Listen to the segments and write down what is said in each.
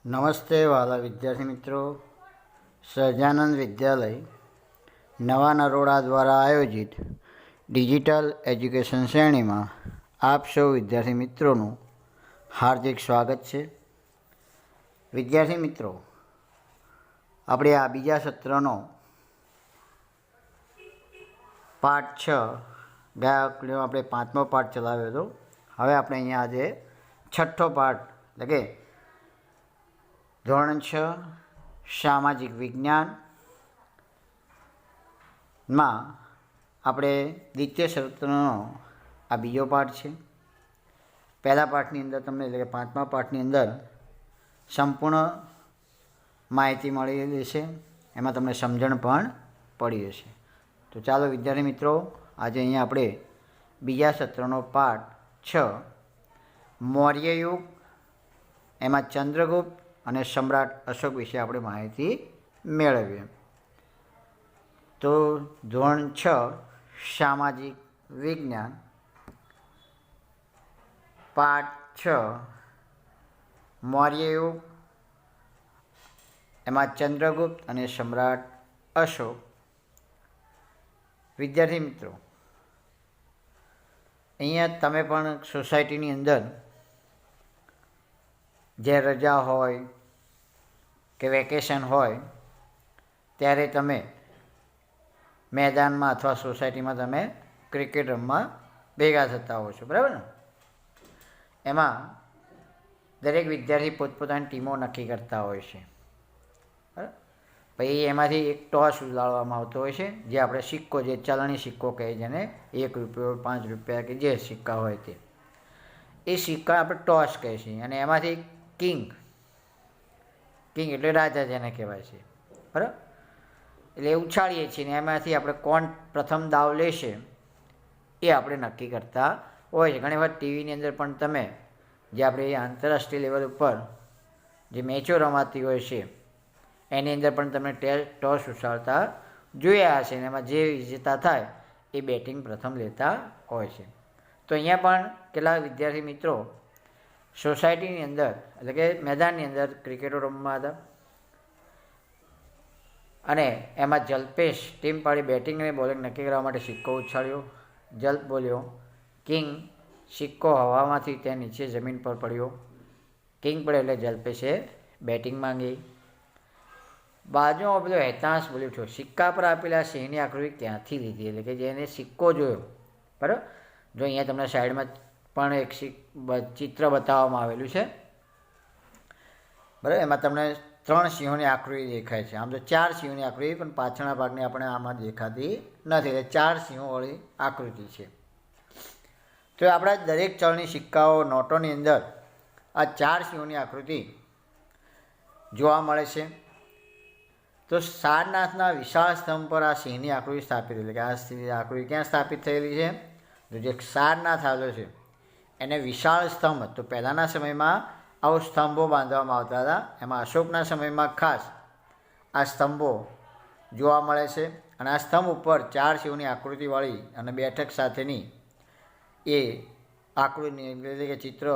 નમસ્તે વાલા વિદ્યાર્થી મિત્રો, સહજાનંદ વિદ્યાલય નવા નરોડા દ્વારા આયોજિત ડિજિટલ એજ્યુકેશન શ્રેણીમાં આપ સૌ વિદ્યાર્થી મિત્રોનું હાર્દિક સ્વાગત છે. વિદ્યાર્થી મિત્રો, આપણે આ બીજા સત્રનો પાઠ 6 ગયા વખતે આપણે 5મો પાઠ ચલાવ્યો હતો. હવે આપણે અહીંયા આજે 6ઠ્ઠો પાઠ એટલે કે ધોરણ 6 સામાજિક વિજ્ઞાનમાં આપણે દ્વિતીય સત્રનો આ બીજો પાઠ છે. પહેલા પાઠની અંદર તમને એટલે કે 5મા પાઠની અંદર સંપૂર્ણ માહિતી મળી રહેશે, એમાં તમને સમજણ પણ પડી હશે. તો ચાલો વિદ્યાર્થી મિત્રો, આજે અહીંયા આપણે બીજા સત્રનો પાઠ 6 મૌર્ય યુગ, એમાં ચંદ્રગુપ્ત અને સમ્રાટ અશોક વિશે આપણે માહિતી મેળવીએ. તો ધોરણ 6 સામાજિક વિજ્ઞાન પાઠ 6 મૌર્ય યુગ, એમાં ચંદ્રગુપ્ત અને સમ્રાટ અશોક. વિદ્યાર્થી મિત્રો, અહીંયા તમે પણ સોસાયટીની અંદર જે રજા હોય કે વેકેશન હોય ત્યારે તમે મેદાનમાં અથવા સોસાયટીમાં તમે ક્રિકેટ રમવા ભેગા થતા હો છો, બરાબર ને? એમાં દરેક વિદ્યાર્થી પોતપોતાની ટીમો નક્કી કરતા હોય છે. બરાબર, પછી એમાંથી એક ટોસ ઉડાડવામાં આવતો હોય છે, જે આપણે સિક્કો, જે ચલણી સિક્કો કહે, જેને 1 રૂપિયો 5 રૂપિયા કે જે સિક્કા હોય તે, એ સિક્કા આપણે ટોસ કહે છે. અને એમાંથી કિંગ એટલે રાજા જેને કહેવાય છે, બરાબર? એટલે ઉછાળીએ છીએ ને એમાંથી આપણે કોણ પ્રથમ દાવ લેશે એ આપણે નક્કી કરતા હોય છે. ઘણી વાર ટીવીની અંદર પણ તમે જે આપણે આંતરરાષ્ટ્રીય લેવલ ઉપર જે મેચો રમાતી હોય છે એની અંદર પણ તમે ટોસ ઉછાળતા જોયા હશે, ને એમાં જે વિજેતા થાય એ બેટિંગ પ્રથમ લેતા હોય છે. તો અહીંયા પણ કેટલાક વિદ્યાર્થી મિત્રો સોસાયટીની અંદર એટલે કે મેદાનની અંદર ક્રિકેટો રમવા હતા, અને એમાં જલ્પેશ ટીમ પાડી બેટિંગ અને બોલિંગ નક્કી કરવા માટે સિક્કો ઉછાળ્યો. જલ્પ બોલ્યો, કિંગ. સિક્કો હવામાંથી ત્યાં નીચે જમીન પર પડ્યો. કિંગ પડ્યો એટલે જલ્પેશે બેટિંગ માંગી. બાજુમાં પેલો હેતાંશ બોલ્યો છો, સિક્કા પર આપેલા સિંહની આકૃતિ ક્યાંથી લીધી? એટલે કે જેને સિક્કો જોયો, બરાબર? જો અહીંયા તમને સાઈડમાં પણ એક ચિત્ર બતાવવામાં આવેલું છે, બરાબર? એમાં તમને 3 સિંહોની આકૃતિ દેખાય છે. આમ તો 4 સિંહોની આકૃતિ, પણ પાછળના ભાગની આપણે આમાં દેખાતી નથી, એટલે 4 સિંહોવાળી આકૃતિ છે. તો આપણા દરેક ચલણી સિક્કાઓ, નોટોની અંદર આ 4 સિંહોની આકૃતિ જોવા મળે છે. તો સારનાથના વિશાળ સ્તંભ પર આ સિંહની આકૃતિ સ્થાપિત, એટલે કે આ આકૃતિ ક્યાં સ્થાપિત થયેલી છે? તો જે સારનાથ આવેલો છે એને વિશાળ સ્તંભ, તો પહેલાંના સમયમાં આવો સ્તંભો બાંધવામાં આવતા હતા, એમાં અશોકના સમયમાં ખાસ આ સ્તંભો જોવા મળે છે. અને આ સ્તંભ ઉપર 4 સિંહોની આકૃતિવાળી અને બેઠક સાથેની એ આકૃતિ એટલે કે ચિત્ર,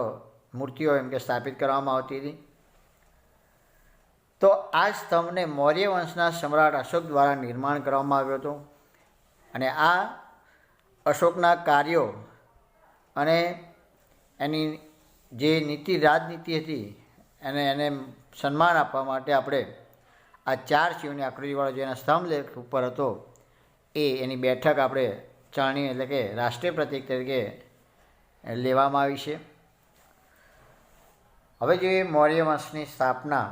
મૂર્તિઓ એમ કે સ્થાપિત કરવામાં આવતી હતી. તો આ સ્તંભને મૌર્ય વંશના સમ્રાટ અશોક દ્વારા નિર્માણ કરવામાં આવ્યો હતો. અને આ અશોકના કાર્યો અને એની જે રાજનીતિ હતી એને સન્માન આપવા માટે આપણે આ 4 સિંહોની આકૃતિવાળો જેના સ્તંભ લેખ ઉપર હતો એની બેઠક આપણે ચલણી એટલે કે રાષ્ટ્રીય પ્રતીક તરીકે લેવામાં આવી છે. હવે જોઈએ મૌર્ય વંશની સ્થાપના,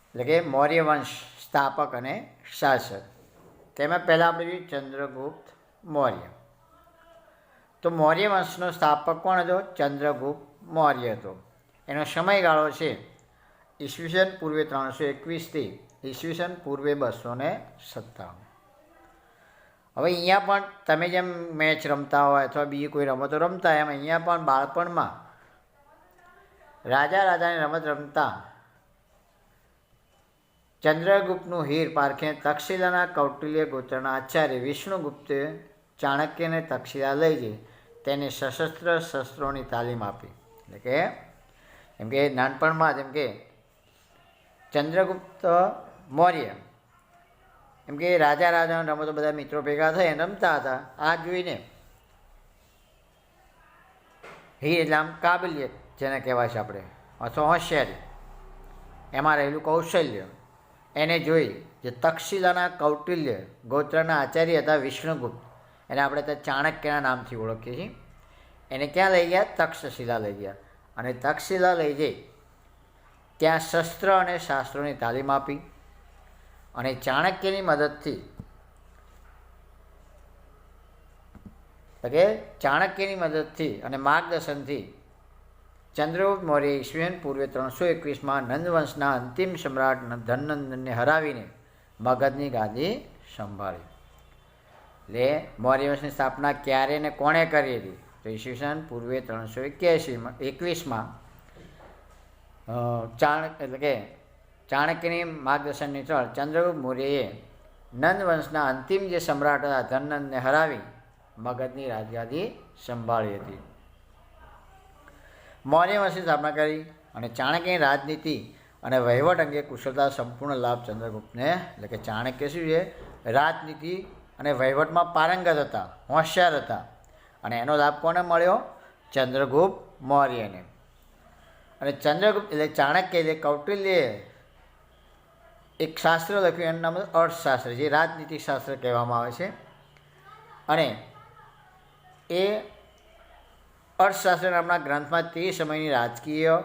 એટલે કે મૌર્ય વંશ સ્થાપક અને શાસક. તેમાં પહેલાં આપણે જોઈએ ચંદ્રગુપ્ત મૌર્ય. તો મૌર્ય વંશનો સ્થાપક કોણ હતો? ચંદ્રગુપ્ત મૌર્ય હતો. એનો સમયગાળો છે ઈસવીસન પૂર્વે 321 થી ઈસવીસન પૂર્વે 257. હવે અહીંયા પણ તમે જેમ મેચ રમતા હોય અથવા બીજી કોઈ રમતો રમતા એમ અહીંયા પણ બાળપણમાં રાજાની રમત રમતા ચંદ્રગુપ્તનું હીર પારખીને તક્ષશિલાના કૌટિલ્ય ગોત્રના આચાર્ય વિષ્ણુગુપ્તે ચાણક્યને તક્ષશિલા લઈ જઈ તેને સશસ્ત્ર શસ્ત્રોની તાલીમ આપી. એટલે કે એમ કે નાનપણમાં જેમ કે ચંદ્રગુપ્ત મૌર્ય એમ કે રાજા રાજાનો રમતો બધા મિત્રો ભેગા થઈ રમતા હતા. આ જોઈને હીર એટલે આમ કાબિલિયત જેને કહેવાય છે આપણે, અથવા હોશિયારી, એમાં રહેલું કૌશલ્ય એને જોઈ જે તક્ષશિલાના કૌટિલ્ય ગોત્રના આચાર્ય હતા વિષ્ણુગુપ્ત, એને આપણે ત્યાં ચાણક્યના નામથી ઓળખીએ છીએ. એને ક્યાં લઈ ગયા? તક્ષશિલા લઈ ગયા. અને તક્ષશિલા લઈ જઈ ત્યાં શસ્ત્ર અને શાસ્ત્રોની તાલીમ આપી. અને ચાણક્યની મદદથી ચાણક્યની મદદથી અને માર્ગદર્શનથી ચંદ્રગુપ્ત મૌર્ય ઈસવીસન પૂર્વે 321માં નંદવંશના અંતિમ સમ્રાટ ધનનંદનને હરાવીને મગધની ગાદી સંભાળી. એટલે મૌર્ય વંશની સ્થાપના ક્યારે ને કોણે કરી હતી? તો ઈસવીસન પૂર્વે 321માં ચાણક્યની માર્ગદર્શનની હેઠળ ચંદ્રગુપ્ત મૌર્યએ નંદવંશના અંતિમ જે સમ્રાટ હતા ધનનંદને હરાવી મગધની રાજગાદી સંભાળી હતી. મૌર્ય વંશની સ્થાપના કરી અને ચાણક્યની રાજનીતિ અને વહીવટ અંગે કુશળતા સંપૂર્ણ લાભ ચંદ્રગુપ્તને, એટલે કે ચાણક્ય શું છે? રાજનીતિ અને વહીવટમાં પારંગત હતા, હોશિયાર હતા. અને એનો લાભ કોને મળ્યો? ચંદ્રગુપ્ત મૌર્યને. અને ચંદ્રગુપ્ત એટલે ચાણક્ય એટલે કૌટિલ્યે એક શાસ્ત્ર લખ્યું, એનું નામ અર્થશાસ્ત્ર, જે રાજનીતિક શાસ્ત્ર કહેવામાં આવે છે. અને એ અર્થશાસ્ત્ર નામના ગ્રંથમાં તે સમયની રાજકીય,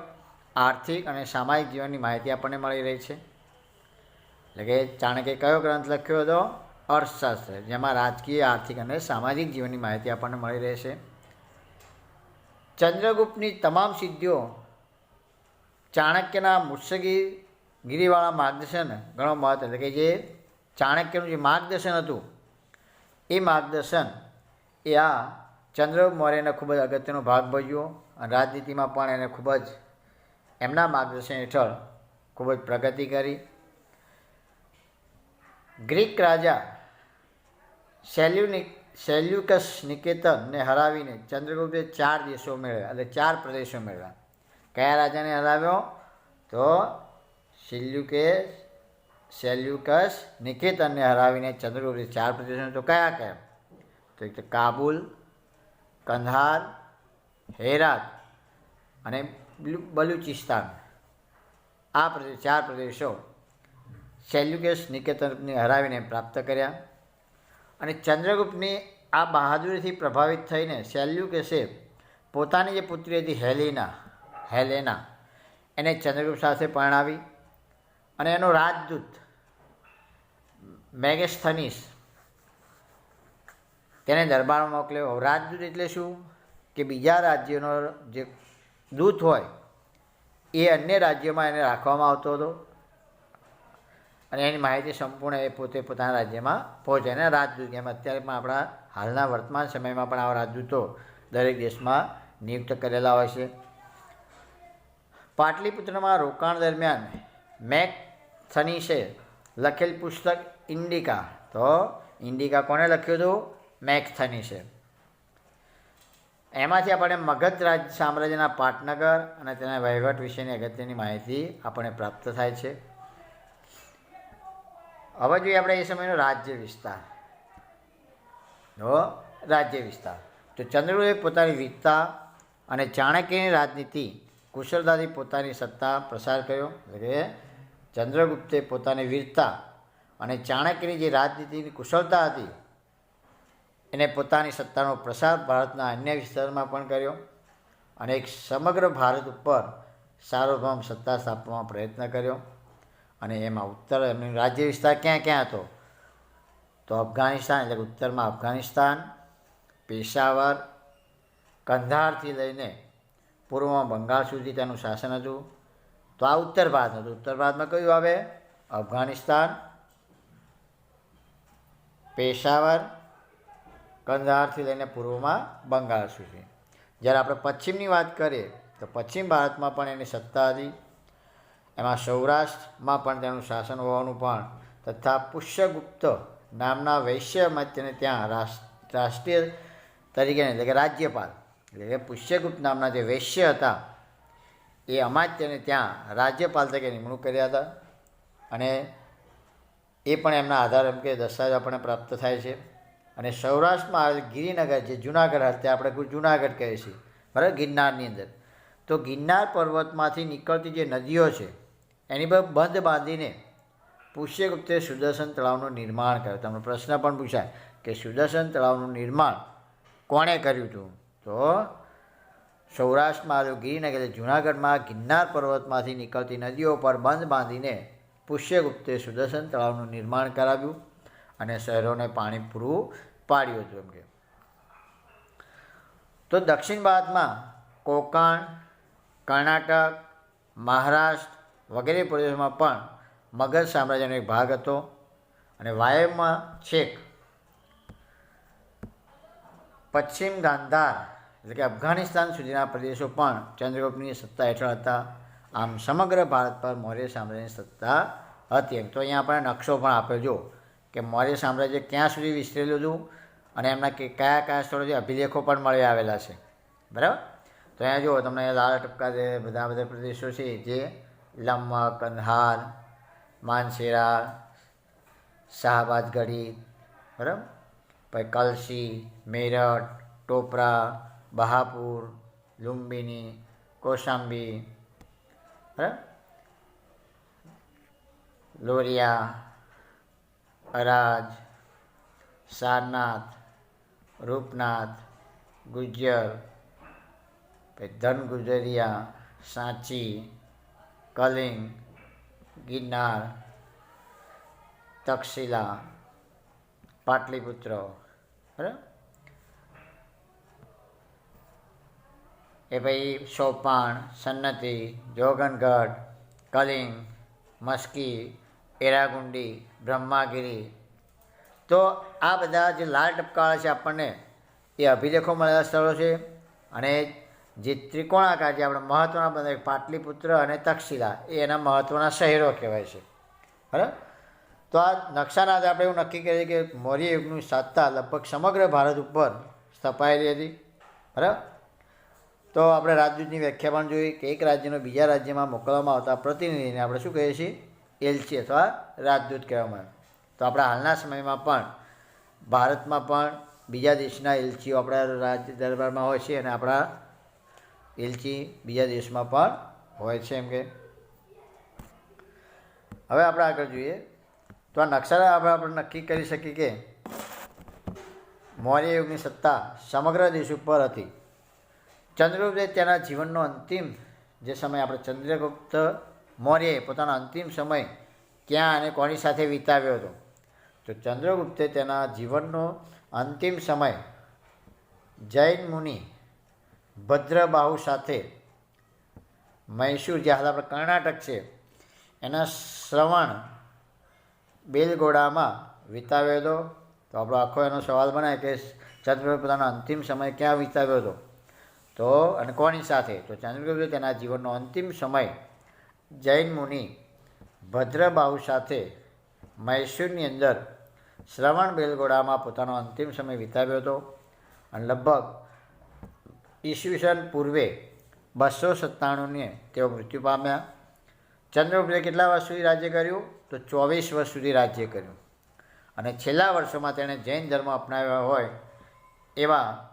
આર્થિક અને સામાજિક જીવનની માહિતી આપણને મળી રહી છે. એટલે કે ચાણક્યે કયો ગ્રંથ લખ્યો હતો? અર્થશાસ્ત્ર, જેમાં રાજકીય, આર્થિક અને સામાજિક જીવનની માહિતી આપણને મળી રહેશે. ચંદ્રગુપ્તની તમામ સિદ્ધિઓ ચાણક્યના મુત્સદ્દીગીરીવાળા માર્ગદર્શન ઘણો મહત્વ, એટલે કે જે ચાણક્યનું જે માર્ગદર્શન હતું એ માર્ગદર્શન એ આ ચંદ્રગુપ્ત મૌર્યને ખૂબ જ અગત્યનો ભાગ ભજવ્યો. અને રાજનીતિમાં પણ એને ખૂબ જ એમના માર્ગદર્શન હેઠળ ખૂબ જ પ્રગતિ કરી. ગ્રીક રાજા સેલ્યુકસ નિકેતનને હરાવીને ચંદ્રગુપ્તે 4 દેશો મેળવ્યા, એટલે 4 પ્રદેશો મેળવ્યા. કયા રાજાને હરાવ્યો? તો સેલ્યુકસ નિકેતનને હરાવીને ચંદ્રગુપ્તે 4 પ્રદેશો. તો કયા કયા? તો એક તો કાબુલ, કંધાર, હેરાત અને બલુચિસ્તાન. આ 4 પ્રદેશો સેલ્યુકસ નિકેતનને હરાવીને પ્રાપ્ત કર્યા. અને ચંદ્રગુપ્તની આ બહાદુરીથી પ્રભાવિત થઈને સેલ્યુકસે પોતાની જે પુત્રી હતી હેલેના એને ચંદ્રગુપ્ત સાથે પરણાવી. અને એનો રાજદૂત મેગેસ્થનીસ તેને દરબારમાં મોકલ્યો. રાજદૂત એટલે શું? કે બીજા રાજ્યનો જે દૂત હોય એ અન્ય રાજ્યોમાં એને રાખવામાં આવતો હતો અને એની માહિતી સંપૂર્ણ એ પોતે પોતાના રાજ્યમાં પહોંચે. એને રાજદૂત એમ અત્યારે પણ આપણા હાલના વર્તમાન સમયમાં પણ આવા રાજદૂતો દરેક દેશમાં નિયુક્ત કરેલા હોય છે. પાટલીપુત્રમાં રોકાણ દરમિયાન મેગસ્થનીસે લખેલ પુસ્તક ઇન્ડિકા. તો ઇન્ડિકા કોણે લખ્યું હતું? મેગસ્થનીસે. એમાંથી આપણને મગધ સામ્રાજ્યના પાટનગર અને તેના વહીવટ વિશેની અગત્યની માહિતી આપણને પ્રાપ્ત થાય છે. હવે જોઈએ આપણે એ સમયનો રાજ્ય વિસ્તાર. તો ચંદ્રગુપ્તે પોતાની વીરતા અને ચાણક્યની રાજનીતિ કુશળતાથી પોતાની સત્તા પ્રસાર કર્યો. એટલે કે ચંદ્રગુપ્તે પોતાની વીરતા અને ચાણક્યની જે રાજનીતિની કુશળતા હતી એને પોતાની સત્તાનો પ્રસાર ભારતના અન્ય વિસ્તારમાં પણ કર્યો. અને એક સમગ્ર ભારત ઉપર સાર્વભૌમ સત્તા સ્થાપવાનો પ્રયત્ન કર્યો. અને એમાં એમનો રાજ્ય વિસ્તાર ક્યાં ક્યાં હતો? તો અફઘાનિસ્તાન, એટલે કે ઉત્તરમાં અફઘાનિસ્તાન, પેશાવર, કંધારથી લઈને પૂર્વમાં બંગાળ સુધી તેનું શાસન હતું. તો આ ઉત્તર ભારત હતું. ઉત્તર ભારતમાં કયું આવે? અફઘાનિસ્તાન, પેશાવર, કંધારથી લઈને પૂર્વમાં બંગાળ સુધી. જ્યારે આપણે પશ્ચિમની વાત કરીએ તો પશ્ચિમ ભારતમાં પણ એની સત્તા હતી. એમાં સૌરાષ્ટ્રમાં પણ તેનું શાસન હોવાનું પણ, તથા પુષ્યગુપ્ત નામના વૈશ્ય મધ્યને ત્યાં રાષ્ટ્રીય તરીકે, એટલે કે રાજ્યપાલ, એટલે કે પુષ્યગુપ્ત નામના જે વૈશ્ય હતા એ અમાત્યને ત્યાં રાજ્યપાલ તરીકે નિમણૂક કર્યા હતા. અને એ પણ એમના આધાર એમ કે દસ્તાવેજ આપણને પ્રાપ્ત થાય છે. અને સૌરાષ્ટ્રમાં આવેલ ગિરિનગર જે જુનાગઢ hatte આપણે જુનાગઢ કહીએ છીએ બરાબર, ગિરનારની અંદર. તો ગિરનાર પર્વતમાંથી નીકળતી જે નદીઓ છે એની પર બંધ બાંધીને પુષ્યગુપ્તે સુદર્શન તળાવનું નિર્માણ કર્યું. તમને પ્રશ્ન પણ પૂછાય કે સુદર્શન તળાવનું નિર્માણ કોણે કર્યું હતું? તો સૌરાષ્ટ્રમાં આવેલું ગિરિનગર જુનાગઢમાં ગિરનાર પર્વતમાંથી નીકળતી નદીઓ પર બંધ બાંધીને પુષ્યગુપ્તે સુદર્શન તળાવનું નિર્માણ કરાવ્યું અને શહેરોને પાણી પૂરું પાડ્યું હતું. એમ કે તો દક્ષિણ ભારતમાં કોંકણ, કર્ણાટક, મહારાષ્ટ્ર વગેરે પ્રદેશોમાં પણ મગધ સામ્રાજ્યનો એક ભાગ હતો. અને વાયવ્યમાં છેક પશ્ચિમ ગાંધાર એટલે કે અફઘાનિસ્તાન સુધીના પ્રદેશો પણ ચંદ્રગુપ્તની સત્તા હેઠળ હતા. આમ સમગ્ર ભારત પર મૌર્ય સામ્રાજ્યની સત્તા હતી. એમ તો અહીંયા આપણને નકશો પણ આપ્યો જો કે મૌર્ય સામ્રાજ્ય ક્યાં સુધી વિસ્તરેલું હતું અને એમના કયા કયા સ્થળોથી અભિલેખો પણ મળી આવેલા છે. બરાબર. તો અહીંયા જુઓ તમને લાલ ટપકા જે બધા પ્રદેશો છે જે લમ્મા, કંદહાર, માનસેરા, શાહબાજગઢી, બરાબર, પછી કલસી, મેરઠ, ટોપરા, બહાપુર, લુંબિની, કોશાંબી, બરાબર, લોરિયા, અરાજ, સારનાથ, રૂપનાથ, ગુજ્જર, પછી ધનગુજરિયા, સાંચી, કલિંગ, ગિરનાર, તક્ષશિલા, પાટલીપુત્ર, બરાબર, એ પછી સોપાણ, સન્નતી, જોગનગઢ, કલિંગ, મસ્કી, એરાગુંડી, બ્રહ્માગીરી. તો આ બધા જે લાલ ટપકાવાળા છે આપણને એ અભિલેખો મળેલા સ્થળો છે. અને જે ત્રિકોણાકાર જે આપણે મહત્ત્વના બંધ પાટલીપુત્ર અને તક્ષશિલા એ એના મહત્ત્વના શહેરો કહેવાય છે. બરાબર. તો આ નકશાના આધારે આપણે એવું નક્કી કરીએ કે મૌર્ય યુગની સત્તા લગભગ સમગ્ર ભારત ઉપર સ્થપાયેલી હતી. બરાબર. તો આપણે રાજદૂતની વ્યાખ્યા પણ જોઈ કે એક રાજ્યનો બીજા રાજ્યમાં મોકલવામાં આવતા પ્રતિનિધિને આપણે શું કહીએ છીએ? એલચી અથવા રાજદૂત કહેવામાં આવે. તો આપણા હાલના સમયમાં પણ ભારતમાં પણ બીજા દેશના એલચીઓ આપણા રાજ્ય દરબારમાં હોય છે અને આપણા એલચી બીજા દેશમાં પણ હોય છે. એમ કે હવે આપણે આગળ જોઈએ તો આ નકશા આપણે નક્કી કરી શકીએ કે મૌર્ય યુગની સત્તા સમગ્ર દેશ ઉપર હતી. ચંદ્રગુપ્તે તેના જીવનનો અંતિમ જે સમય આપણે ચંદ્રગુપ્ત મૌર્યએ પોતાનો અંતિમ સમય ક્યાં અને કોની સાથે વિતાવ્યો હતો? તો ચંદ્રગુપ્તે તેના જીવનનો અંતિમ સમય જૈન મુનિ ભદ્રબાહુ સાથે મૈસૂર જે હાલ આપણે કર્ણાટક છે એના શ્રવણ બેલગોડામાં વિતાવ્યો હતો. તો આપણો આખો એનો સવાલ બનાવે કે ચંદ્રગુપ્તે પોતાનો અંતિમ સમય ક્યાં વિતાવ્યો હતો તો અને કોની સાથે? તો ચંદ્રગુપ્તે તેના જીવનનો અંતિમ સમય જૈન મુનિ ભદ્રબાહુ સાથે મૈસૂરની અંદર શ્રવણ બેલગોડામાં પોતાનો અંતિમ સમય વિતાવ્યો હતો. અને લગભગ ઈસવીસન પૂર્વે 297 તેઓ મૃત્યુ પામ્યા. ચંદ્રગુપ્તે કેટલા વર્ષ સુધી રાજ્ય કર્યું? તો 24 વર્ષ સુધી રાજ્ય કર્યું. અને છેલ્લા વર્ષોમાં તેણે જૈન ધર્મ અપનાવ્યો હોય એવા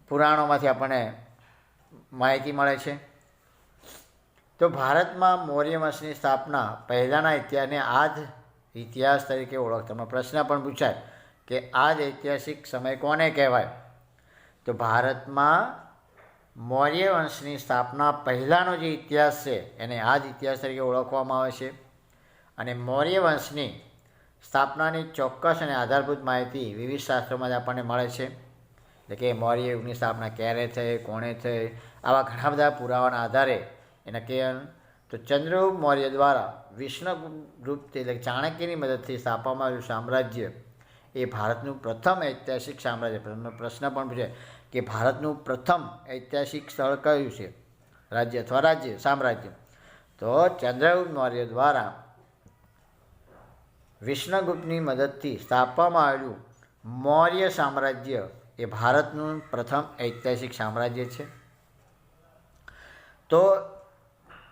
પુરાણોમાંથી આપણને માહિતી મળે છે. તો ભારતમાં મૌર્ય વંશની સ્થાપના પહેલાંના ઇતિહાસને આજ ઇતિહાસ તરીકે ઓળખવામાં પ્રશ્ન પણ પૂછાય કે આજ ઐતિહાસિક સમય કોને કહેવાય? તો ભારતમાં મૌર્ય વંશની સ્થાપના પહેલાંનો જે ઇતિહાસ છે એને આજ ઇતિહાસ તરીકે ઓળખવામાં આવે છે. અને મૌર્ય વંશની સ્થાપનાની ચોક્કસ અને આધારભૂત માહિતી વિવિધ શાસ્ત્રોમાં જ આપણને મળે છે. એટલે કે મૌર્ય યુગની સ્થાપના ક્યારે થઈ, કોણે થઈ, આવા ઘણા બધા પુરાવાના આધારે એને કે તો ચંદ્રગુપ્ત મૌર્ય દ્વારા વિષ્ણુગુપ્ત એટલે ચાણક્યની મદદથી સ્થાપવામાં આવ્યું સામ્રાજ્ય એ ભારતનું પ્રથમ ઐતિહાસિક સામ્રાજ્ય. પ્રશ્ન પણ પૂછે કે ભારતનું પ્રથમ ઐતિહાસિક સ્થળ કયું છે? રાજ્ય અથવા સામ્રાજ્ય? તો ચંદ્રગુપ્ત મૌર્ય દ્વારા વિષ્ણુગુપ્તની મદદથી સ્થાપવામાં આવેલું મૌર્ય સામ્રાજ્ય એ ભારતનું પ્રથમ ઐતિહાસિક સામ્રાજ્ય છે. તો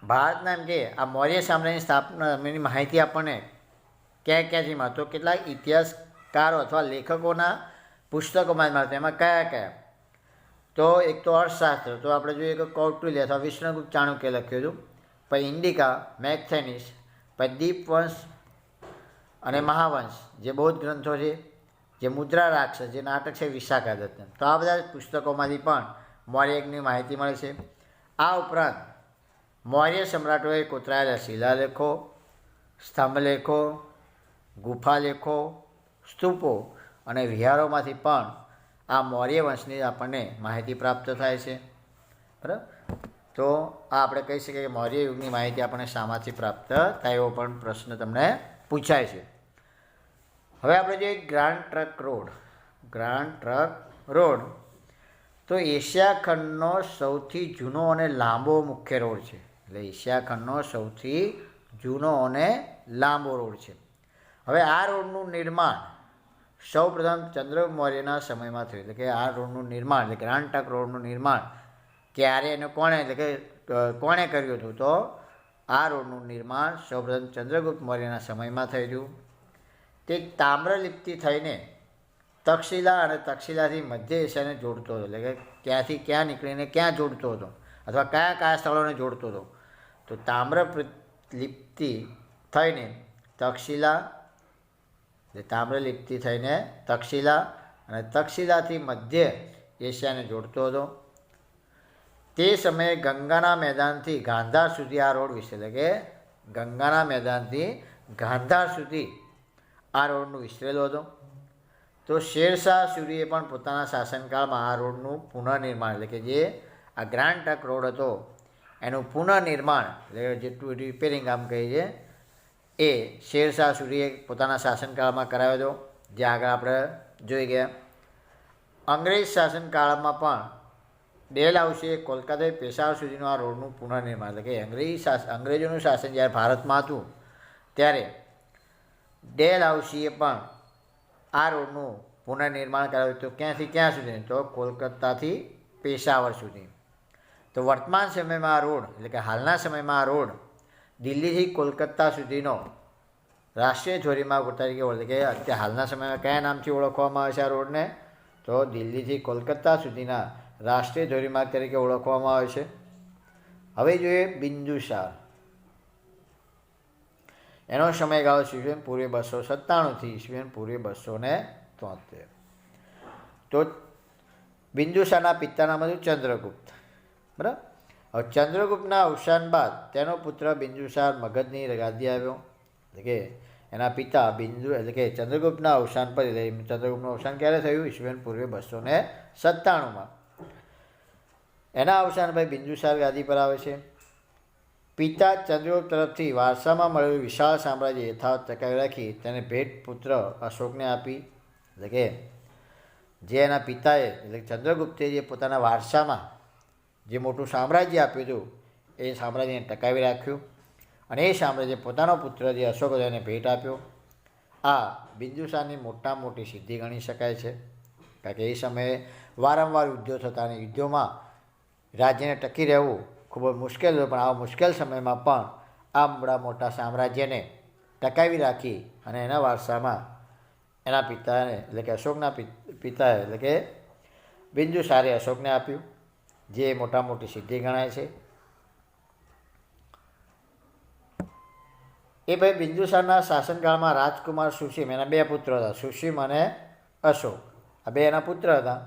ભારતના એમ કે આ મૌર્ય સામ્રાજ્યની સ્થાપનાની માહિતી આપણને ક્યાં ક્યાંથી મળે? તો કેટલાક ઇતિહાસકારો અથવા લેખકોના પુસ્તકોમાં જ મળે. એમાં કયા કયા? તો એક તો અર્થશાસ્ત્ર, તો આપણે જોઈએ કે કૌટિલ્ય અથવા વિષ્ણુગુપ્ત ચાણક્ય લખ્યું હતું. પછી ઇન્ડિકા, મેગથેનિસ, પછી દીપવંશ અને મહાવંશ જે બૌદ્ધ ગ્રંથો છે, જે મુદ્રા રાક્ષસ જે નાટક છે વિશાખાદત્ત. તો આ બધા પુસ્તકોમાંથી પણ મૌર્ય યુગની માહિતી મળે છે. આ ઉપરાંત મૌર્ય સમ્રાટોએ કોતરાયેલા શિલાલેખો, સ્તંભલેખો, ગુફાલેખો, સ્તૂપો અને વિહારોમાંથી પણ આ મૌર્ય વંશની આપણને માહિતી પ્રાપ્ત થાય છે. બરાબર. તો આ આપણે કહી શકીએ કે મૌર્ય યુગની માહિતી આપણને શામાંથી પ્રાપ્ત થાય એવો પણ પ્રશ્ન તમને પૂછાય છે. હવે આપણે જોઈએ ગ્રાન્ડ ટ્રંક રોડ. ગ્રાન્ડ ટ્રંક રોડ તો એશિયા ખંડનો સૌથી જૂનો અને લાંબો મુખ્ય રોડ છે. એટલે એશિયા ખંડનો સૌથી જૂનો અને લાંબો રોડ છે. હવે આ રોડનું નિર્માણ સૌપ્રથમ ચંદ્રગુપ્ત મૌર્યના સમયમાં થયું. એટલે કે આ રોડનું નિર્માણ એટલે ગ્રાન્ડ ટ્રંક રોડનું નિર્માણ ક્યારે અને કોણે એટલે કે કોણે કર્યું હતું? તો આ રોડનું નિર્માણ સૌપ્રથમ ચંદ્રગુપ્ત મૌર્યના સમયમાં થયેલું. તે તામ્રલિપ્તિ થઈને તક્ષશિલા અને તક્ષશિલાથી મધ્ય એશિયાને જોડતો હતો. એટલે કે ક્યાંથી ક્યાં નીકળીને ક્યાં જોડતો હતો અથવા કયા કયા સ્થળોને જોડતો હતો? તો તામ્રલિપ્તિ થઈને તક્ષશિલા, તામ્રલિપ્તિ થઈને તક્ષશિલા અને તક્ષશિલાથી મધ્ય એશિયાને જોડતો હતો. તે સમયે ગંગાના મેદાનથી ગાંધાર સુધી આ રોડ વિશે એટલે કે ગંગાના મેદાનથી ગાંધાર સુધી આ રોડનું વિસ્તરેલો હતો. તો શેરશાહ સૂરીએ પણ પોતાના શાસનકાળમાં આ રોડનું પુનઃનિર્માણ એટલે કે જે આ ગ્રાન્ડ ટ્રંક રોડ હતો એનું પુનઃનિર્માણ એટલે જેટલું રિપેરિંગ કામ કહીએ છીએ એ શેરશાહ સૂરીએ પોતાના શાસનકાળમાં કરાવ્યો હતો. જે આગળ આપણે જોઈ ગયા. અંગ્રેજ શાસનકાળમાં પણ ડેલહાઉસીએ કોલકાતા પેશાવર સુધીનું આ રોડનું પુનઃનિર્માણ એટલે કે અંગ્રેજોનું શાસન જ્યારે ભારતમાં હતું ત્યારે ડેલહાઉસીએ પણ આ રોડનું પુનઃનિર્માણ કરાવ્યું. તો ક્યાંથી ક્યાં સુધી? તો કોલકાતાથી પેશાવર સુધી. તો વર્તમાન સમયમાં આ રોડ એટલે કે હાલના સમયમાં આ રોડ દિલ્હીથી કોલકાતા સુધીનો રાષ્ટ્રીય ધોરીમાર્ગ તરીકે એટલે કે અત્યારે હાલના સમયમાં કયા નામથી ઓળખવામાં આવે છે આ રોડને? તો દિલ્હીથી કોલકાતા સુધીના રાષ્ટ્રીય ધોરીમાર્ગ તરીકે ઓળખવામાં આવે છે. હવે જોઈએ બિંદુસાર. એનો સમયગાળો ઈસવીસન પૂર્વે 297થી ઈસવીસન પૂર્વે 273. તો બિંદુસારના પિતાના નામ હતું ચંદ્રગુપ્ત. બરાબર. હવે ચંદ્રગુપ્તના અવસાન બાદ તેનો પુત્ર બિંદુસાર મગધની ગાદી આવ્યો. એટલે કે એના પિતા એટલે કે ચંદ્રગુપ્તના અવસાન પર એટલે ચંદ્રગુપ્તનું અવસાન ક્યારે થયું? ઈસવીસન પૂર્વે 297માં. એના અવસાન પછી બિંદુસાર ગાદી પર આવે છે. પિતા ચંદ્રગુપ્ત તરફથી વારસામાં મળેલું વિશાળ સામ્રાજ્ય યથાવત ટકાવી રાખી તેને ભેટ પુત્ર અશોકને આપી. એટલે કે જે એના પિતાએ એટલે ચંદ્રગુપ્તે જે પોતાના વારસામાં જે મોટું સામ્રાજ્ય આપ્યું હતું એ સામ્રાજ્યને ટકાવી રાખ્યું અને એ સામ્રાજ્ય પોતાનો પુત્ર જે અશોક હતો એને ભેટ આપ્યો. આ બિંદુસારની મોટામાં મોટી સિદ્ધિ ગણી શકાય છે. કારણ કે એ સમયે વારંવાર યુદ્ધો થતા અને યુદ્ધોમાં રાજ્યને ટકી રહેવું ખૂબ જ મુશ્કેલ હતું. પણ આવા મુશ્કેલ સમયમાં પણ આ મોટા સામ્રાજ્યને ટકાવી રાખી અને એના વારસામાં એના પિતાને એટલે કે અશોકના પિતાએ એટલે કે બિંદુસારે અશોકને આપ્યું, જે મોટા મોટી સિદ્ધિ ગણાય છે. એ ભાઈ બિંદુસારના શાસનકાળમાં રાજકુમાર સુશીમ એના બે પુત્ર હતા, સુશીમ અને અશોક. આ બે એના પુત્ર હતા.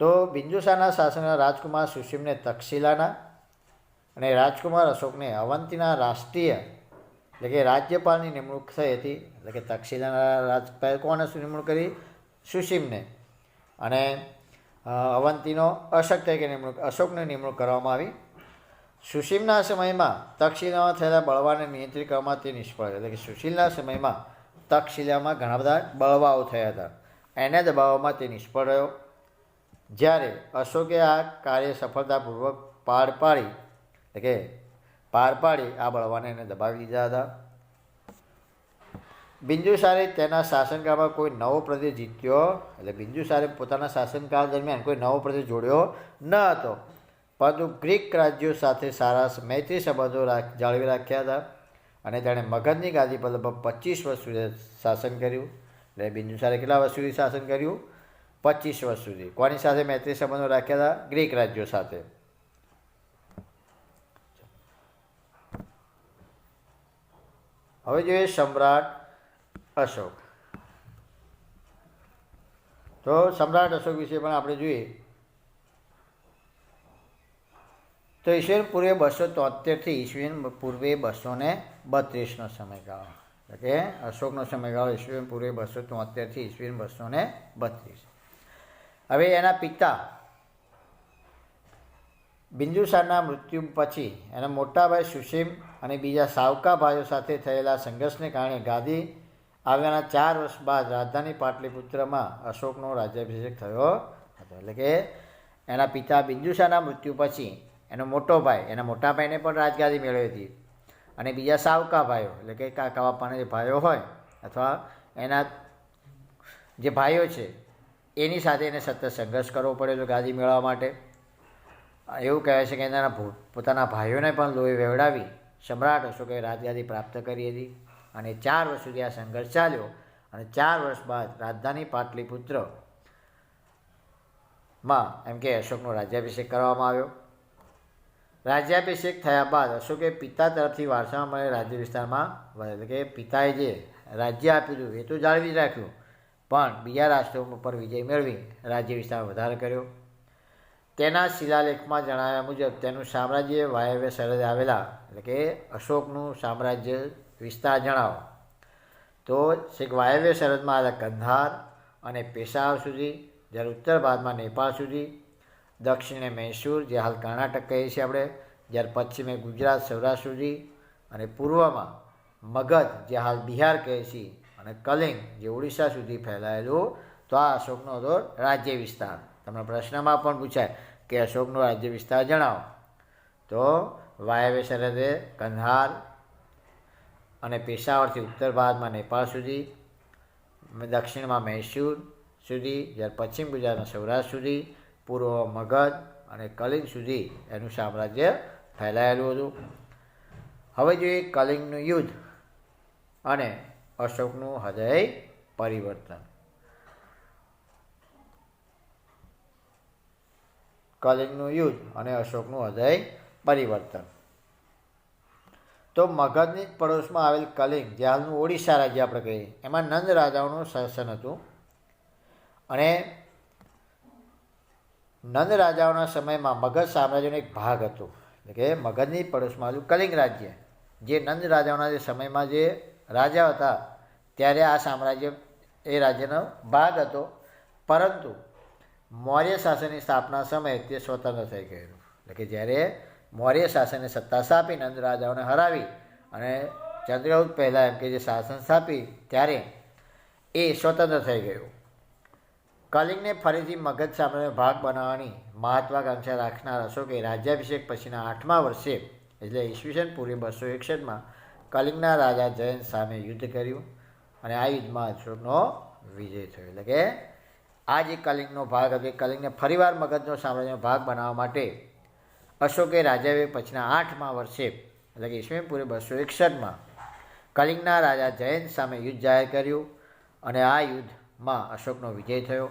તો બિંદુસારના શાસનના રાજકુમાર સુશીમને તક્ષશિલાના અને રાજકુમાર અશોકને અવંતીના રાષ્ટ્રીય એટલે કે રાજ્યપાલની નિમણૂક થઈ હતી. એટલે કે તક્ષશિલાના રાજપાલ કોણે નિમણૂક કરી? સુશીમને. અને અવંતીનો અશોક તરીકે અશોકની નિમણૂક કરવામાં આવી. સુશીમના સમયમાં તક્ષશિલામાં થયેલા બળવાને નિયંત્રિત કરવામાં તે નિષ્ફળ. એટલે કે સુશીલના સમયમાં તક્ષશિલામાં ઘણા બધા બળવાઓ થયા હતા, એને દબાવવામાં તે નિષ્ફળ રહ્યો. જ્યારે અશોકે આ કાર્ય સફળતાપૂર્વક પાર પાડી આ બળવાને એને દબાવી દીધા હતા. બિંદુસારે તેના શાસનકાળમાં કોઈ નવો પ્રદેશ જીત્યો એટલે બિંદુસારે પોતાના શાસનકાળ દરમિયાન કોઈ નવો પ્રદેશ જોડ્યો ન હતો. પરંતુ ગ્રીક રાજ્યો સાથે સારા મૈત્રી સંબંધો જાળવી રાખ્યા હતા અને તેણે મગધની ગાદી પર લગભગ 25 વર્ષ સુધી શાસન કર્યું. એટલે બિંદુસારે કેટલા વર્ષ સુધી શાસન કર્યું? 25 વર્ષ સુધી. કોની સાથે મૈત્રી સંબંધો રાખ્યા હતા? ગ્રીક રાજ્યો સાથે. હવે જોઈએ સમ્રાટ અશોક. તો સમ્રાટ અશોક વિશે પણ આપણે જોઈએ તો ઈસવીસન પૂર્વે 273 ઈસવીસન પૂર્વે 232નો સમયગાળો. એટલે કે અશોકનો સમયગાળો ઈસવીસન પૂર્વે 273 ઈસવીસન 232. હવે એના પિતા બિંદુસારના મૃત્યુ પછી એના મોટા ભાઈ સુસીમ અને બીજા સાવકા ભાઈઓ સાથે થયેલા સંઘર્ષને કારણે ગાદી આવ્યાના 4 વર્ષ બાદ રાજધાની પાટલીપુત્રમાં અશોકનો રાજ્યાભિષેક થયો હતો. એટલે કે એના પિતા બિંદુસારના મૃત્યુ પછી એનો મોટો ભાઈ, એના મોટા ભાઈને પણ રાજગાદી મેળવી હતી અને બીજા સાવકા ભાઈઓ એટલે કે કાકા બાપાના જે ભાઈઓ હોય અથવા એના જે ભાઈઓ છે એની સાથે એને સતત સંઘર્ષ કરવો પડ્યો ગાદી મેળવવા માટે. એવું કહેવાય છે કે એના પોતાના ભાઈઓને પણ લોહી વેવડાવી સમ્રાટ અશોકે રાજગાદી પ્રાપ્ત કરી હતી અને 4 વર્ષ સુધી આ સંઘર્ષ ચાલ્યો અને 4 વર્ષ બાદ રાજધાની પાટલીપુત્રમાં એમ કે અશોકનો રાજ્યાભિષેક કરવામાં આવ્યો. રાજ્યાભિષેક થયા બાદ અશોકે પિતા તરફથી વારસામાં મળેલ રાજ્ય વિસ્તારમાં એટલે કે પિતાએ જે રાજ્ય આપ્યું હતું એ તો જાળવી રાખ્યું પણ બીજા રાષ્ટ્રો પર વિજય મેળવી રાજ્ય વિસ્તારમાં વધારો કર્યો. તેના શિલાલેખમાં જણાવ્યા મુજબ તેનું સામ્રાજ્ય વાયવ્ય સરહદે આવેલા એટલે કે અશોકનું સામ્રાજ્ય વિસ્તાર જણાવો તો છેક વાયવ્ય સરહદમાં આવેલા કંધાર અને પેશાવર સુધી, જ્યારે ઉત્તર ભાગમાં નેપાળ સુધી, દક્ષિણે મૈસૂર જે હાલ કર્ણાટક કહીએ છીએ આપણે, જ્યારે પશ્ચિમે ગુજરાત સૌરાષ્ટ્ર સુધી અને પૂર્વમાં મગધ જે હાલ બિહાર કહીએ છીએ અને કલિંગ જે ઓડિશા સુધી ફેલાયેલું. તો આ અશોકનો હતો રાજ્ય વિસ્તાર. તમને પ્રશ્નમાં પણ પૂછાય કે અશોકનો રાજ્ય વિસ્તાર જણાવો તો વાયવ્ય સરહદે કંધાર અને પેશાવરથી ઉત્તર ભારતમાં નેપાળ સુધી, દક્ષિણમાં મૈસૂર સુધી, જ્યારે પશ્ચિમ ગુજરાતમાં સૌરાષ્ટ્ર સુધી, પૂર્વમાં મગધ અને કલિંગ સુધી એનું સામ્રાજ્ય ફેલાયેલું હતું. હવે જોઈએ કલિંગનું યુદ્ધ અને અશોકનું હૃદય પરિવર્તન. કલિંગનું યુદ્ધ અને અશોકનું હૃદય પરિવર્તન. તો મગધની જ પડોશમાં આવેલ કલિંગ જે હાલનું ઓડિશા રાજ્ય આપણે કહીએ એમાં નંદ રાજાઓનું શાસન હતું અને નંદ રાજાઓના સમયમાં મગધ સામ્રાજ્યનો એક ભાગ હતો. એટલે કે મગધની પડોશમાં આવેલું કલિંગ રાજ્ય જે નંદ રાજાઓના જે સમયમાં જે રાજા હતા ત્યારે આ સામ્રાજ્ય એ રાજ્યનો ભાગ હતો પરંતુ મૌર્ય શાસનની સ્થાપના સમયે તે સ્વતંત્ર થઈ ગયેલું. એટલે કે જ્યારે મૌર્ય શાસનને સત્તા સ્થાપી, નંદ રાજાઓને હરાવી અને ચંદ્રગુપ્ત પહેલાં એમ કે જે શાસન સ્થાપી ત્યારે એ સ્વતંત્ર થઈ ગયું. કલિંગને ફરીથી મગધ સામ્રાજ્યનો ભાગ બનાવવાની મહત્વાકાંક્ષા રાખનાર અશોકે રાજ્યાભિષેક પછીના 8મા વર્ષે એટલે ઈસવીસન પૂર્વે 261માં કલિંગના રાજા જયંત સામે યુદ્ધ કર્યું અને આ યુદ્ધમાં અશોકનો વિજય થયો. એટલે કે આ જે કલિંગનો ભાગ હતો એ કલિંગને ફરીવાર મગધનો સામ્રાજ્યનો ભાગ બનાવવા માટે અશોકે રાજ્યાભિષેક પછીના 8મા વર્ષે એટલે કે ઈસવીસન પૂર્વે 261માં કલિંગના રાજા જયંત સામે યુદ્ધ જાહેર કર્યું અને આ યુદ્ધમાં અશોકનો વિજય થયો.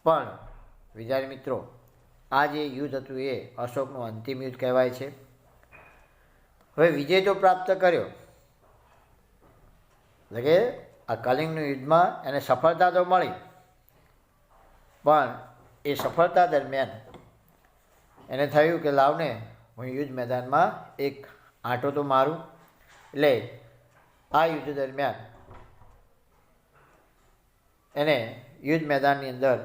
પણ વિદ્યાર્થી મિત્રો આ જે યુદ્ધ હતું એ અશોકનું અંતિમ યુદ્ધ કહેવાય છે. હવે વિજય તો પ્રાપ્ત કર્યો એટલે કે આ કલિંગનું યુદ્ધમાં એને સફળતા તો મળી પણ એ સફળતા દરમિયાન એને થયું કે લાવને હું યુદ્ધ મેદાનમાં એક આંટો તો મારું. એટલે આ યુદ્ધ દરમિયાન એને યુદ્ધ મેદાનની અંદર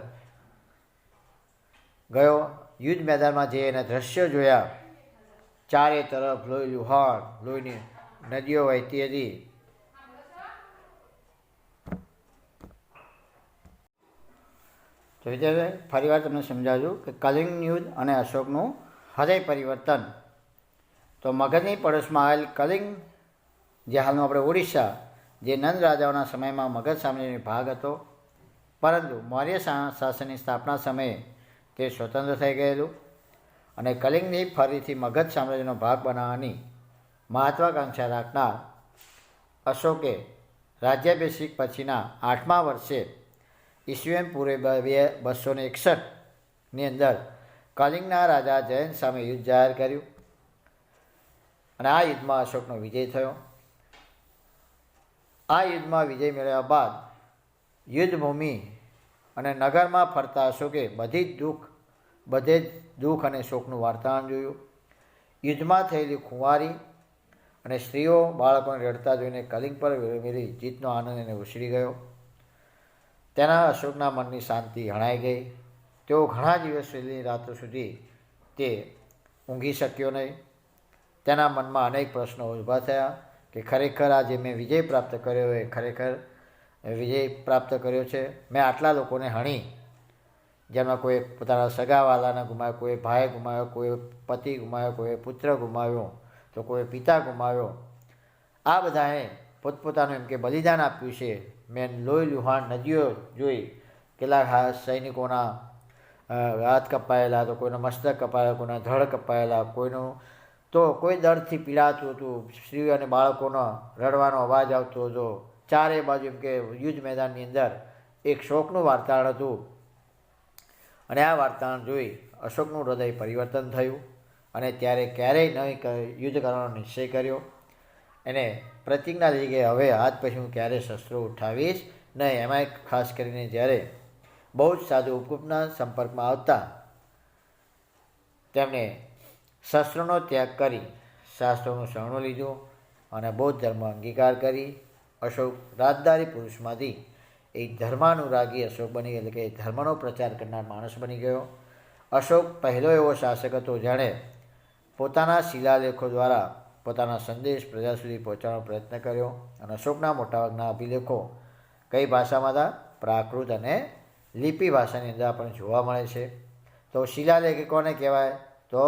ગયો. યુદ્ધ મેદાનમાં જે એના દ્રશ્યો જોયા, ચારે તરફ લોહી લુહાણ, લોહીની નદીઓ વહેતી હતી. તો વિદ્યાર્થીઓ ફરીવાર તમને સમજાવ્યું કે કલિંગ યુદ્ધ અને અશોકનું હૃદય પરિવર્તન. તો મગધની પડોશમાં આવેલ કલિંગ જે હાલનું આપણે ઓડિશા જે નંદ રાજાઓના સમયમાં મગધ સામ્રાજ્યનો ભાગ હતો પરંતુ મૌર્ય શાસનની સ્થાપના સમયે તે સ્વતંત્ર થઈ ગયેલું અને કલિંગની ફરીથી મગધ સામ્રાજ્યનો ભાગ બનાવવાની મહત્વાકાંક્ષા રાખનાર અશોકે રાજ્યાભિષેક પછીના 8મા વર્ષે ઈસવીસન પૂર્વે 261ની અંદર કલિંગના રાજા જયંત સામે યુદ્ધ જાહેર કર્યું અને આ યુદ્ધમાં અશોકનો વિજય થયો. આ યુદ્ધમાં વિજય મેળવ્યા બાદ યુદ્ધભૂમિ અને નગરમાં ફરતા અશોકે બધે જ દુઃખ અને શોકનું વાર્તાવરણ જોયું. યુદ્ધમાં થયેલી ખુંવારી અને સ્ત્રીઓ બાળકોને રડતા જોઈને કલિંગ પર મેળવેલી જીતનો આનંદ એને ઉછળી ગયો. તેના અશોકના મનની શાંતિ હણાઈ ગઈ. તેઓ ઘણા દિવસની રાતો સુધી તે ઊંઘી શક્યો નહીં. તેના મનમાં અનેક પ્રશ્નો ઊભા થયા કે ખરેખર આજે મેં વિજય પ્રાપ્ત કર્યો એ ખરેખર વિજય પ્રાપ્ત કર્યો છે. મેં આટલા લોકોને હણી, જેમાં કોઈ પોતાના સગાવાલાને ગુમાવ્યો, કોઈ ભાઈ ગુમાવ્યો, કોઈ પતિ ગુમાવ્યો, કોઈ પુત્ર ગુમાવ્યો, તો કોઈ પિતા ગુમાવ્યો. આ બધાએ પોતપોતાનું એમ કે બલિદાન આપ્યું છે. મેં લોહી લુહાણ નદીઓ જોઈ, કેટલાક સૈનિકોના હાથ કપાયેલા, તો કોઈના મસ્તક કપાયેલા, કોઈના ધડ કપાયેલા, કોઈનું તો કોઈ દર્દથી પીડાતું હતું. સ્ત્રીઓ અને બાળકોનો રડવાનો અવાજ આવતો હતો. ચારે બાજુ એમ કે યુદ્ધ મેદાનની અંદર એક શોકનું વાર્તાવરણ હતું. અને આ વાર્તાવરણ જોઈ અશોકનું હૃદય પરિવર્તન થયું અને ત્યારે ક્યારેય નહીં યુદ્ધ કરવાનો નિશ્ચય કર્યો. એને પ્રતિજ્ઞા થઈ કે હવે આજ પછી હું ક્યારેય શસ્ત્રો ઉઠાવીશ નહીં. એમાંય ખાસ કરીને જ્યારે બહુ જ સાધુ ઉપકૂપના સંપર્કમાં આવતા તેમણે શસ્ત્રોનો ત્યાગ કરી શાસ્ત્રોનું શરણું લીધું અને બૌદ્ધ ધર્મ અંગીકાર કરી. અશોક રાજદારી પુરુષમાંથી એક ધર્માનુરાગી અશોક બની, એટલે કે ધર્મનો પ્રચાર કરનાર માણસ બની ગયો. અશોક પહેલો એવો શાસક હતો જેણે પોતાના શિલાલેખો દ્વારા પોતાના સંદેશ પ્રજા સુધી પહોંચાડવાનો પ્રયત્ન કર્યો. અને અશોકના મોટાભાગના અભિલેખો કઈ ભાષામાં હતા? પ્રાકૃત અને લિપિ ભાષાની અંદર આપણને જોવા મળે છે. તો શિલાલેખ કોને કહેવાય? તો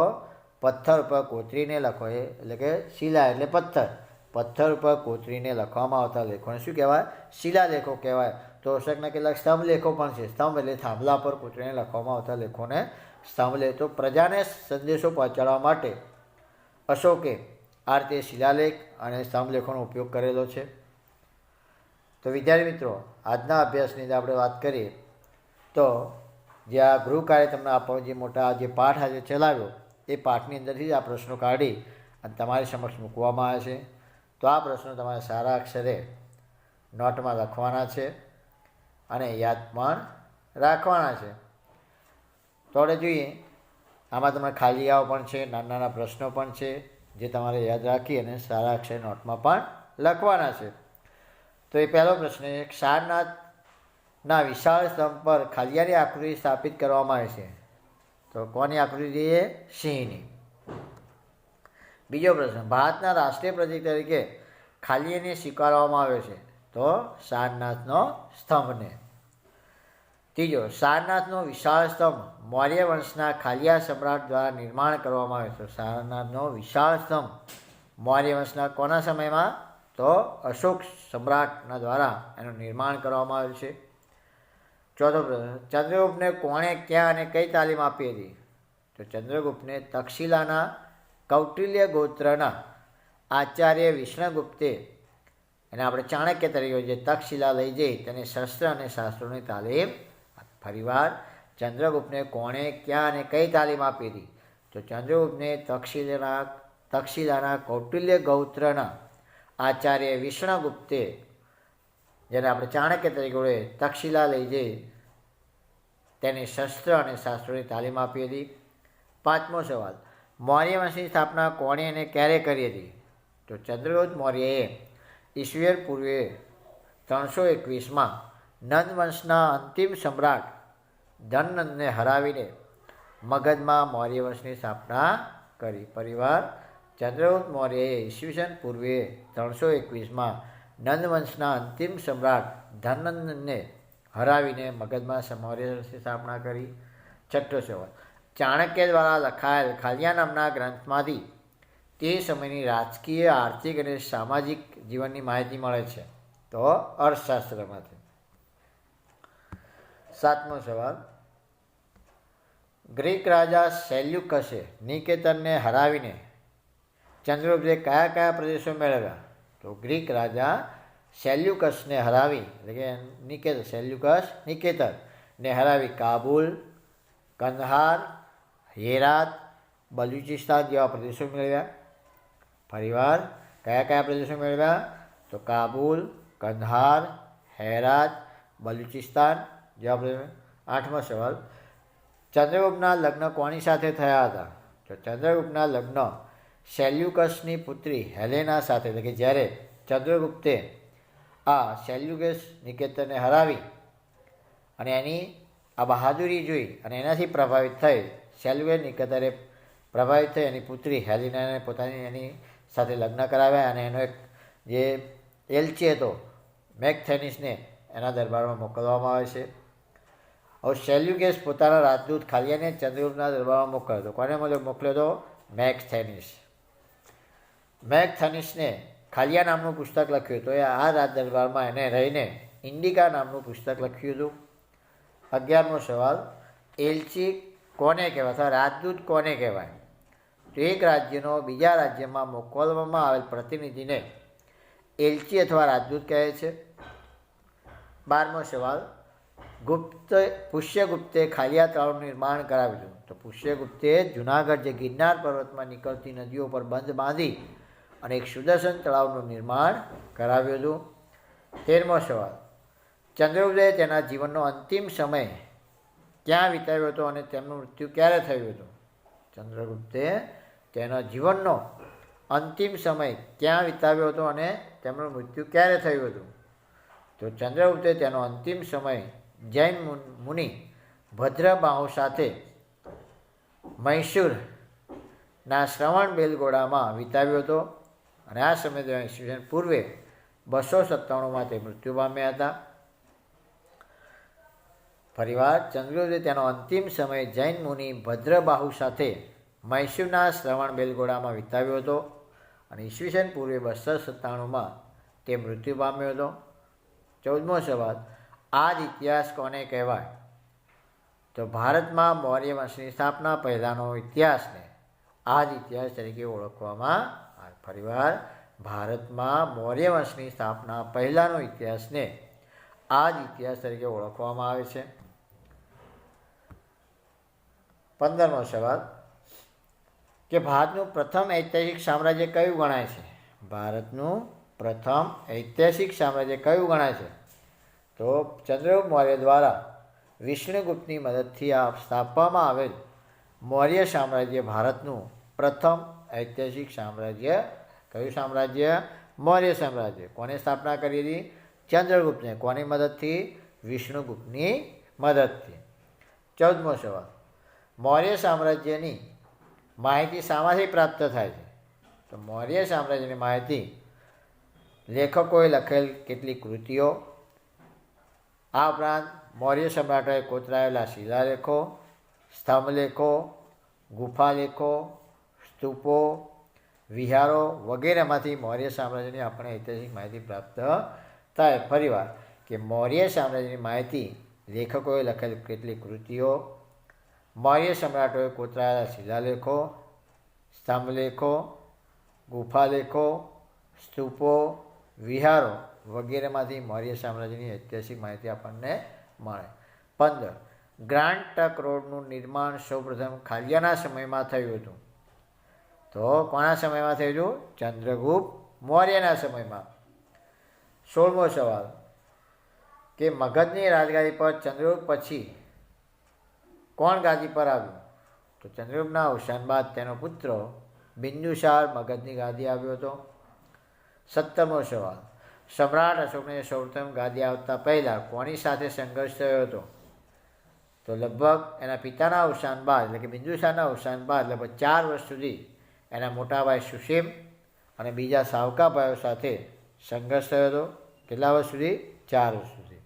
પથ્થર ઉપર કોતરીને લખો, એટલે કે શિલા એટલે પથ્થર, પથ્થર ઉપર કોતરીને લખવામાં આવતા લેખોને શું કહેવાય? શિલાલેખો કહેવાય. તો અશોકના કેટલાક સ્તંભ લેખો પણ છે. સ્તંભ એટલે થાંભલા પર કોતરીને લખવામાં આવતા લેખોને સ્તંભ લેખ. તો પ્રજાને સંદેશો પહોંચાડવા માટે અશોકે આ રીતે શિલાલેખ અને સ્તંભ લેખોનો ઉપયોગ કરેલો છે. તો વિદ્યાર્થી મિત્રો, આજના અભ્યાસની અંદર આપણે વાત કરીએ તો જે આ ગૃહ કાર્ય તમને આપવાનો જે મોટા જે પાઠ આજે ચલાવ્યો એ પાઠની અંદરથી જ આ પ્રશ્નો કાઢી અને તમારી સમક્ષ મૂકવામાં આવે છે. તો આ પ્રશ્નો તમારે સારા અક્ષરે નોટમાં લખવાના છે અને યાદ પણ રાખવાના છે. તો આપણે જોઈએ, આમાં તમારે ખાલીયાઓ પણ છે, નાના નાના પ્રશ્નો પણ છે જે તમારે યાદ રાખી અને સારા અક્ષરે નોટમાં પણ લખવાના છે. તો એ પહેલો પ્રશ્ન છે, સારનાથના વિશાળ સ્તંભ પર ખાલિયાની આકૃતિ સ્થાપિત કરવામાં આવે છે. તો કોની આકૃતિ છે? સિંહની. બીજો પ્રશ્ન, ભારતના રાષ્ટ્રીય પ્રતીક તરીકે ખાલિયાને સ્વીકારવામાં આવ્યો છે. તો સારનાથનો સ્તંભને. ત્રીજો, સારનાથનો વિશાળ સ્તંભ મૌર્ય વંશના ખાલિયા સમ્રાટ દ્વારા નિર્માણ કરવામાં આવ્યો છે. સારનાથનો વિશાળ સ્તંભ મૌર્ય વંશના કોના સમયમાં? તો અશોક સમ્રાટના દ્વારા એનું નિર્માણ કરવામાં આવ્યું છે. ચોથો પ્રશ્ન, ચંદ્રગુપ્તને કોણે ક્યાં અને કઈ તાલીમ આપી હતી? તો ચંદ્રગુપ્તને તક્ષશિલાના કૌટિલ્ય ગોત્રના આચાર્ય વિષ્ણુગુપ્તે, એને આપણે ચાણક્ય તરીકે જે તક્ષશિલા લઈ જઈ તેને શસ્ત્ર અને શાસ્ત્રોની તાલીમ. ફરીવાર, ચંદ્રગુપ્તને કોણે ક્યાં અને કઈ તાલીમ આપી હતી? તો ચંદ્રગુપ્તને તક્ષશિલાના કૌટિલ્ય ગોત્રના આચાર્ય વિષ્ણુગુપ્તે, જેને આપણે ચાણક્ય તરીકે ઓળખે, તક્ષશિલા લઈ જઈ તેને શસ્ત્ર અને શાસ્ત્રોની તાલીમ આપી હતી. પાંચમો સવાલ, મૌર્ય વંશની સ્થાપના કોણે અને ક્યારે કરી હતી? તો ચંદ્રગુપ્ત મૌર્યએ ઈસવીસન પૂર્વે 321માં નંદ વંશના અંતિમ સમ્રાટ ધનનંદને હરાવીને મગધમાં મૌર્ય વંશની સ્થાપના કરી. પરિવાર, ચંદ્રગુપ્ત મૌર્યએ ઈસવીસન પૂર્વે 321માં નંદ વંશના અંતિમ સમ્રાટ ધનનંદને હરાવીને મગધમાં મૌર્ય વંશની સ્થાપના કરી. છઠ્ઠો સવાલ, ચાણક્ય દ્વારા લખાયેલ ખાલિયા નામના ગ્રંથમાંથી તે સમયની રાજકીય, આર્થિક અને સામાજિક જીવનની માહિતી મળે છે. તો અર્થશાસ્ત્રમાંથી. સાતમો સવાલ, ગ્રીક રાજા સેલ્યુકસે નિકેતરને હરાવીને ચંદ્રગુપ્તે કયા કયા પ્રદેશો મેળવ્યા? તો ગ્રીક રાજા સેલ્યુકસને હરાવી, એટલે કે નિકેતરને હરાવી કાબુલ, કંદહાર, હેરાત, બલુચિસ્તાન જેવા પ્રદેશો મેળવ્યા. ફરીવાર કયા કયા પ્રદેશો મેળવ્યા? તો કાબુલ, કંદહાર, હેરાત, બલુચિસ્તાન જેવા પ્રદેશો. 8મો સવાલ, ચંદ્રગુપ્તના લગ્ન કોની સાથે થયા હતા? તો ચંદ્રગુપ્તના લગ્ન સેલ્યુકસની પુત્રી હેલેના સાથે, એટલે કે જ્યારે ચંદ્રગુપ્તે આ સેલ્યુકસ નિકેતરને હરાવી અને એની આ બહાદુરી જોઈ અને એનાથી પ્રભાવિત થઈ, સેલ્યુકસ નિકેતરે પ્રભાવિત થઈ એની પુત્રી હેલેનાને પોતાની એની સાથે લગ્ન કરાવ્યા અને એનો એક જે એલચી હતો મેગથેનિસને એના દરબારમાં મોકલવામાં આવે છે. હવે સેલ્યુકસ પોતાના રાજદૂત ખાલિયાને ચંદ્રગુપ્તના દરબારમાં મોકલ્યો હતો. કોને મોકલ્યો હતો? મેગથેનિસને ખાલિયા નામનું પુસ્તક લખ્યું હતું. આ રાજ દરબારમાં એને રહીને ઇન્ડિકા નામનું પુસ્તક લખ્યું હતું. 11મો સવાલ, એલચી કોને કહેવાય અથવા રાજદૂત કોને કહેવાય? તો એક રાજ્યનો બીજા રાજ્યમાં મોકલવામાં આવેલ પ્રતિનિધિને એલચી અથવા રાજદૂત કહે છે. 12મો સવાલ, પુષ્યગુપ્તે ખાલિયા તળાવનું નિર્માણ કરાવ્યું. તો પુષ્યગુપ્તે જુનાગઢ જે ગિરનાર પર્વતમાં નીકળતી નદીઓ પર બંધ બાંધી અને એક સુદર્શન તળાવનું નિર્માણ કરાવ્યું હતું. 13મો સવાલ, ચંદ્રગુપ્તે તેના જીવનનો અંતિમ સમય ક્યાં વિતાવ્યો હતો અને તેમનું મૃત્યુ ક્યારે થયું હતું? ચંદ્રગુપ્તે તેના જીવનનો અંતિમ સમય ક્યાં વિતાવ્યો હતો અને તેમનું મૃત્યુ ક્યારે થયું હતું? તો ચંદ્રગુપ્તે તેનો અંતિમ સમય જૈન મુનિ ભદ્રબાહુ સાથે મૈસૂરના શ્રવણબેલગોળામાં વિતાવ્યો હતો અને આ સમય દરમિયાન ઈસવીસન પૂર્વે 297માં તે મૃત્યુ પામ્યા હતા. ફરીવાર, ચંદ્રગુપ્તે તેનો અંતિમ સમય જૈન મુનિ ભદ્રબાહુ સાથે મૈસૂરના શ્રવણબેલગોળામાં વિતાવ્યો હતો અને ઈસવીસન પૂર્વે 297માં તે મૃત્યુ પામ્યો હતો. 14મો સવાલ, આજ ઇતિહાસ કોને કહેવાય? તો ભારતમાં મૌર્ય વંશની સ્થાપના પહેલાંનો ઇતિહાસને આજ ઇતિહાસ તરીકે ઓળખવામાં આવે. ફરીવાર, ભારતમાં મૌર્ય વંશની સ્થાપના પહેલાંનો ઇતિહાસને આજ ઇતિહાસ તરીકે ઓળખવામાં આવે છે. 15મો સવાલ, કે ભારતનું પ્રથમ ઐતિહાસિક સામ્રાજ્ય કયું ગણાય છે? ભારતનું પ્રથમ ઐતિહાસિક સામ્રાજ્ય કયું ગણાય છે? તો ચંદ્રગુપ્ત મૌર્ય દ્વારા વિષ્ણુગુપ્તની મદદથી સ્થાપવામાં આવેલ મૌર્ય સામ્રાજ્ય ભારતનું પ્રથમ ઐતિહાસિક સામ્રાજ્ય. કયું સામ્રાજ્ય? મૌર્ય સામ્રાજ્ય. કોને સ્થાપના કરી હતી? ચંદ્રગુપ્તને. કોની મદદથી? વિષ્ણુગુપ્તની મદદથી. 14મો સવાલ, મૌર્ય સામ્રાજ્યની માહિતી શામાંથી પ્રાપ્ત થાય છે? તો મૌર્ય સામ્રાજ્યની માહિતી લેખકોએ લખેલ કેટલીક કૃતિઓ, આ ઉપરાંત મૌર્ય સમ્રાટોએ કોતરાયેલા શિલાલેખો, સ્તંભલેખો, ગુફાલેખો, સ્તૂપો, વિહારો વગેરેમાંથી મૌર્ય સામ્રાજ્યની આપણે ઐતિહાસિક માહિતી પ્રાપ્ત થાય. ફરીવાર, કે મૌર્ય સામ્રાજ્યની માહિતી લેખકોએ લખેલ કેટલીક કૃતિઓ, મૌર્ય સમ્રાટોએ કોતરાયેલા શિલાલેખો, સ્તંભલેખો, ગુફાલેખો, સ્તૂપો, વિહારો વગેરેમાંથી મૌર્ય સામ્રાજ્યની ઐતિહાસિક માહિતી આપણને મળે. 15, ગ્રાન્ડ ટ્રંક રોડનું નિર્માણ સૌપ્રથમ ખાલિયાના સમયમાં થયું હતું. તો કોના સમયમાં થયું હતું? ચંદ્રગુપ્ત મૌર્યના સમયમાં. 16મો સવાલ, કે મગધની રાજગાદી પર ચંદ્રગુપ્ત પછી કોણ ગાદી પર આવ્યું? તો ચંદ્રગુપ્તના અવસાન બાદ તેનો પુત્ર બિંદુસાર મગધની ગાદી આવ્યો હતો. 17મો સવાલ, સમ્રાટ અશોકને સૌપ્રથમ ગાદી આવતા પહેલાં કોની સાથે સંઘર્ષ થયો હતો? તો લગભગ એના પિતાના અવસાન બાદ, એટલે કે બિંદુસારના અવસાન બાદ લગભગ 4 વર્ષ સુધી એના મોટાભાઈ સુષેમ અને બીજા સાવકા ભાઈઓ સાથે સંઘર્ષ થયો હતો. કેટલા વર્ષ સુધી? 4 વર્ષ સુધી.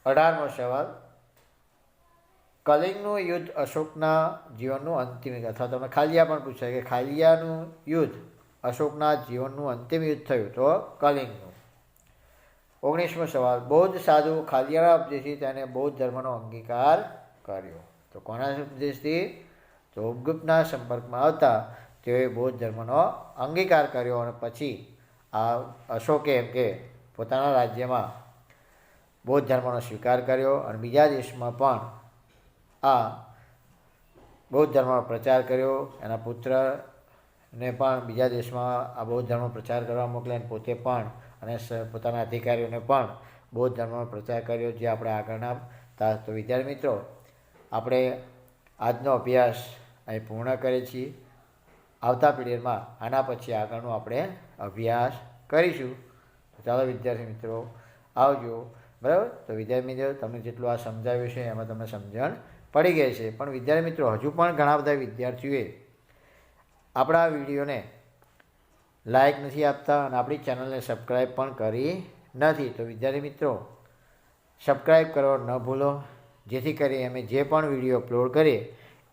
18મો સવાલ, કલિંગનું યુદ્ધ અશોકના જીવનનું અંતિમ, અથવા તમને ખાલિયા પણ પૂછાય કે ખાલિયાનું યુદ્ધ અશોકના જીવનનું અંતિમ યુદ્ધ થયું તો કલિંગનું. 19મો સવાલ, બૌદ્ધ સાધુ ખાલિયાના ઉપદેશથી તેને બૌદ્ધ ધર્મનો અંગીકાર કર્યો. તો કોના ઉપદેશથી? તો ઉપગુપ્તના સંપર્કમાં આવતા તેઓએ બૌદ્ધ ધર્મનો અંગીકાર કર્યો અને પછી આ અશોકે એમ કે પોતાના રાજ્યમાં બૌદ્ધ ધર્મનો સ્વીકાર કર્યો અને બીજા દેશમાં પણ આ બૌદ્ધ ધર્મનો પ્રચાર કર્યો. એના પુત્રને પણ બીજા દેશમાં આ બૌદ્ધ ધર્મનો પ્રચાર કરવા મોકલ્યા અને પોતે પણ અને પોતાના અધિકારીઓને પણ બૌદ્ધ ધર્મનો પ્રચાર કર્યો, જે આપણે આગળના હતા. તો વિદ્યાર્થી મિત્રો, આપણે આજનો અભ્યાસ અહીં પૂર્ણ કરીએ છીએ. આવતા પીરિયડમાં આના પછી આગળનો આપણે અભ્યાસ કરીશું. તો ચાલો વિદ્યાર્થી મિત્રો, આવજો. બરાબર. તો વિદ્યાર્થી મિત્રો, તમને જેટલું આ સમજાવ્યું છે એમાં તમને સમજણ પડી ગઈ છે. પણ વિદ્યાર્થી મિત્રો, હજુ પણ ઘણા બધા વિદ્યાર્થીઓએ આપણા વિડીયોને લાઈક નથી આપતા અને આપણી ચેનલને સબસ્ક્રાઈબ પણ કરી નથી. તો વિદ્યાર્થી મિત્રો, સબસ્ક્રાઈબ કરવા ન ભૂલો, જેથી કરી અમે જે પણ વિડીયો અપલોડ કરીએ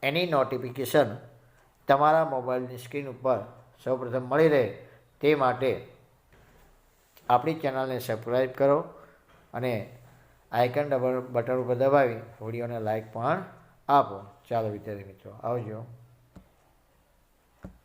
એની નોટિફિકેશન તમારા મોબાઈલની સ્ક્રીન ઉપર સૌપ્રથમ મળી રહે તે માટે આપણી ચેનલને સબસ્ક્રાઈબ કરો અને આઇકન બટન ઉપર દબાવી વિડીયોને લાઈક પણ આપો. ચાલો વિદ્યાર્થી મિત્રો, આવજો.